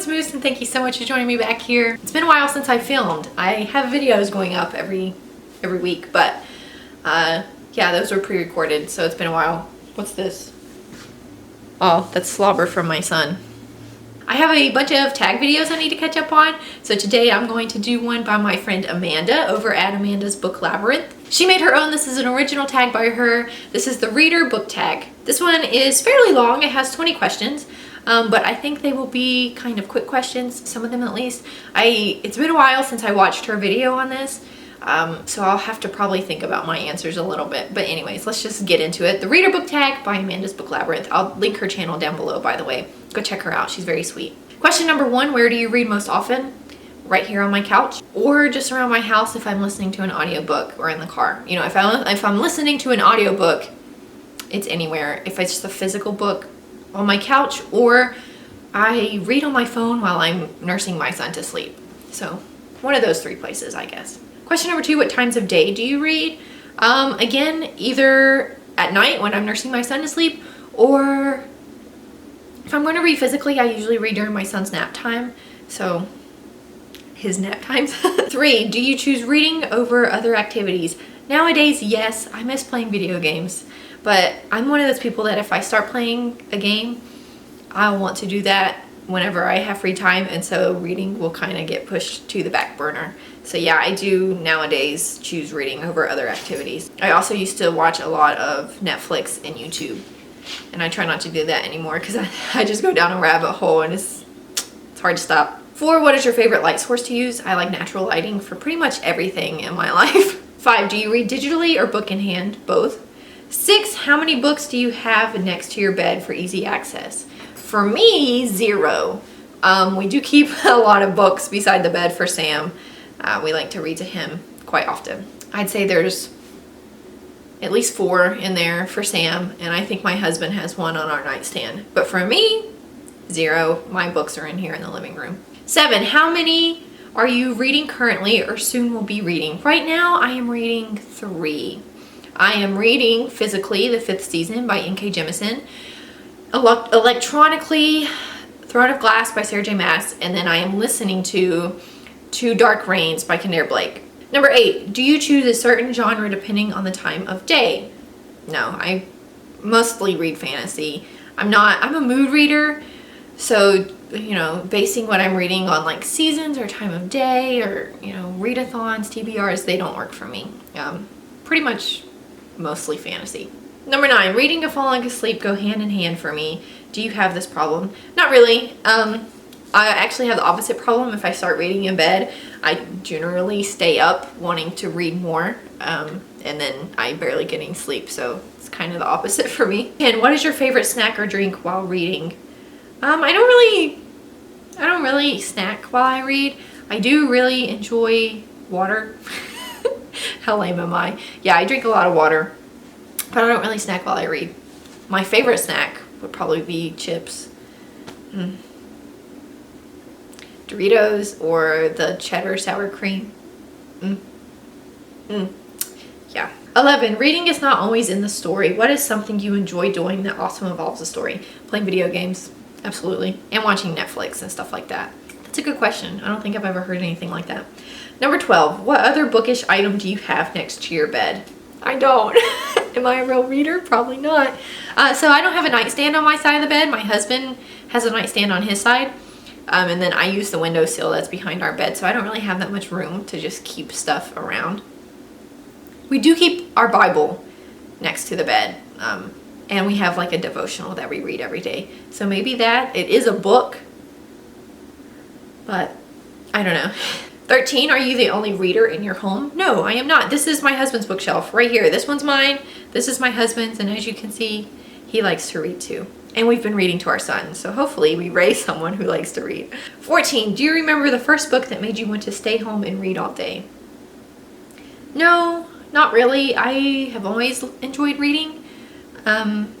it's Moose, and thank you so much for joining me back here. It's been a while since I filmed. I have videos going up every week, but yeah, those were pre-recorded, so it's been a while. What's this? Oh, that's slobber from my son. I have a bunch of tag videos I need to catch up on, so today I'm going to do one by my friend Amanda over at Amanda's Book Labyrinth. She made her own. This is an original tag by her. This is the reader book tag. This one is fairly long. It has 20 questions, but I think they will be kind of quick questions, some of them at least. It's been a while since I watched her video on this, so I'll have to probably think about my answers a little bit. But anyways, let's just get into it. The reader book tag by Amanda's Book Labyrinth. I'll link her channel down below, by the way. Go check her out. She's very sweet. Question number 1, where do you read most often? Right here on my couch, or just around my house if I'm listening to an audiobook, or in the car. You know, if I'm listening to an audiobook, it's anywhere. If it's just a physical book, on my couch, or I read on my phone while I'm nursing my son to sleep. So one of those 3 places, I guess. Question number 2, what times of day do you read? Again, either at night when I'm nursing my son to sleep, or if I'm going to read physically, I usually read during my son's nap time. So his nap times. 3, do you choose reading over other activities? Nowadays, yes, I miss playing video games, but I'm one of those people that if I start playing a game, I want to do that whenever I have free time, and so reading will kind of get pushed to the back burner. So yeah, I do nowadays choose reading over other activities. I also used to watch a lot of Netflix and YouTube, and I try not to do that anymore because I just go down a rabbit hole and it's hard to stop. 4, what is your favorite light source to use? I like natural lighting for pretty much everything in my life. 5, do you read digitally or book in hand? Both. 6, how many books do you have next to your bed for easy access? For me, 0. We do keep a lot of books beside the bed for Sam. We like to read to him quite often. I'd say there's at least 4 in there for Sam, and I think my husband has 1 on our nightstand. But for me, 0. My books are in here in the living room. 7, how many are you reading currently or soon will be reading? Right now, I am reading 3. I am reading physically the 5th season by N.K. Jemisin, electronically Throne of Glass by Sarah J. Maas, and then I am listening to Two Dark Reigns by Kinnear Blake. Number 8, do you choose a certain genre depending on the time of day? No, I mostly read fantasy. I'm a mood reader, so, you know, basing what I'm reading on like seasons or time of day or, you know, readathons, TBRs, they don't work for me. Pretty much mostly fantasy. Number 9, reading and falling asleep go hand in hand for me. Do you have this problem? Not really. I actually have the opposite problem. If I start reading in bed, I generally stay up wanting to read more, and then I barely get any sleep, so it's kind of the opposite for me. And what is your favorite snack or drink while reading? I don't really snack while I read. I do really enjoy water. How lame am I? Yeah, I drink a lot of water, but I don't really snack while I read. My favorite snack would probably be chips. Doritos or the cheddar sour cream. Yeah. 11, reading is not always in the story. What is something you enjoy doing that also involves a story? Playing video games. Absolutely. And watching Netflix and stuff like that. That's a good question. I don't think I've ever heard anything like that. Number 12, what other bookish item do you have next to your bed? I don't. Am I a real reader? Probably not. So I don't have a nightstand on my side of the bed. My husband has a nightstand on his side. And then I use the windowsill that's behind our bed. So I don't really have that much room to just keep stuff around. We do keep our Bible next to the bed. And we have like a devotional that we read every day. So maybe that, it is a book, but I don't know. 13, are you the only reader in your home? No, I am not. This is my husband's bookshelf right here. This one's mine. This is my husband's. And as you can see, he likes to read too. And we've been reading to our son. So hopefully we raise someone who likes to read. 14, do you remember the first book that made you want to stay home and read all day? No, not really. I have always enjoyed reading.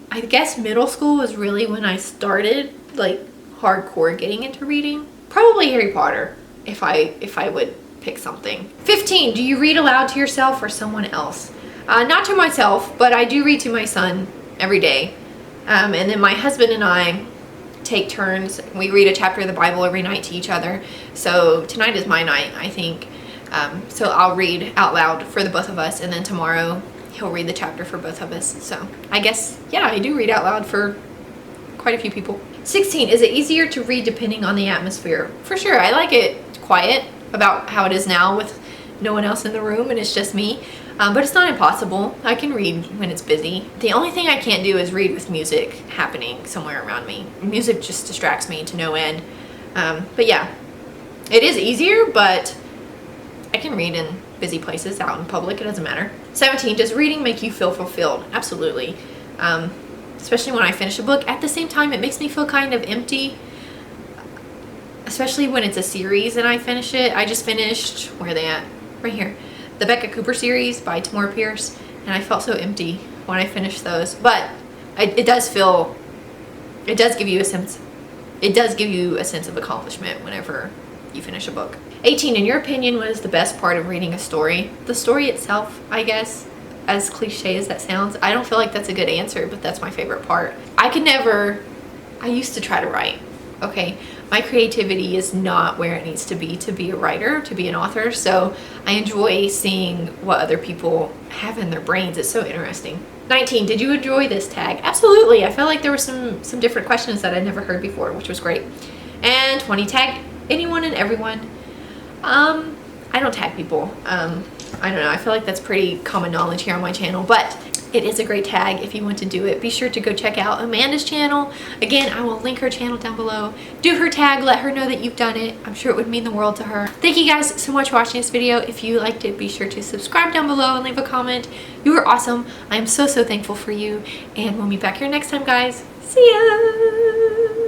I guess middle school was really when I started like hardcore getting into reading. Probably Harry Potter if I would pick something. 15, do you read aloud to yourself or someone else? Not to myself, but I do read to my son every day. And then my husband and I take turns. We read a chapter of the Bible every night to each other. So tonight is my night, I think. So I'll read out loud for the both of us, and then tomorrow he'll read the chapter for both of us. So I guess, yeah, I do read out loud for quite a few people. 16, is it easier to read depending on the atmosphere? For sure. I like it quiet, about how it is now with no one else in the room and it's just me. But it's not impossible. I can read when it's busy. The only thing I can't do is read with music happening somewhere around me. Music just distracts me to no end. But yeah, it is easier, but I can read in busy places, out in public, it doesn't matter. 17, does reading make you feel fulfilled? Absolutely. Especially when I finish a book. At the same time, it makes me feel kind of empty, especially when it's a series and I finish it. I just finished, where are they at? Right here. The Becca Cooper series by Tamora Pierce, and I felt so empty when I finished those. But it does give you a sense of accomplishment whenever you finish a book. 18, in your opinion, what is the best part of reading a story? The story itself, I guess. As cliche as that sounds, I don't feel like that's a good answer, but that's my favorite part. I used to try to write, okay? My creativity is not where it needs to be a writer, to be an author, so I enjoy seeing what other people have in their brains. It's so interesting. 19, did you enjoy this tag? Absolutely. I felt like there were some different questions that I'd never heard before, which was great. And 20, tag anyone and everyone. I don't tag people. I don't know, I feel like that's pretty common knowledge here on my channel, but it is a great tag if you want to do it. Be sure to go check out Amanda's channel. Again, I will link her channel down below. Do her tag, let her know that you've done it. I'm sure it would mean the world to her. Thank you guys so much for watching this video. If you liked it, be sure to subscribe down below and leave a comment. You are awesome. I am so thankful for you, and we'll meet back here next time, guys. See ya!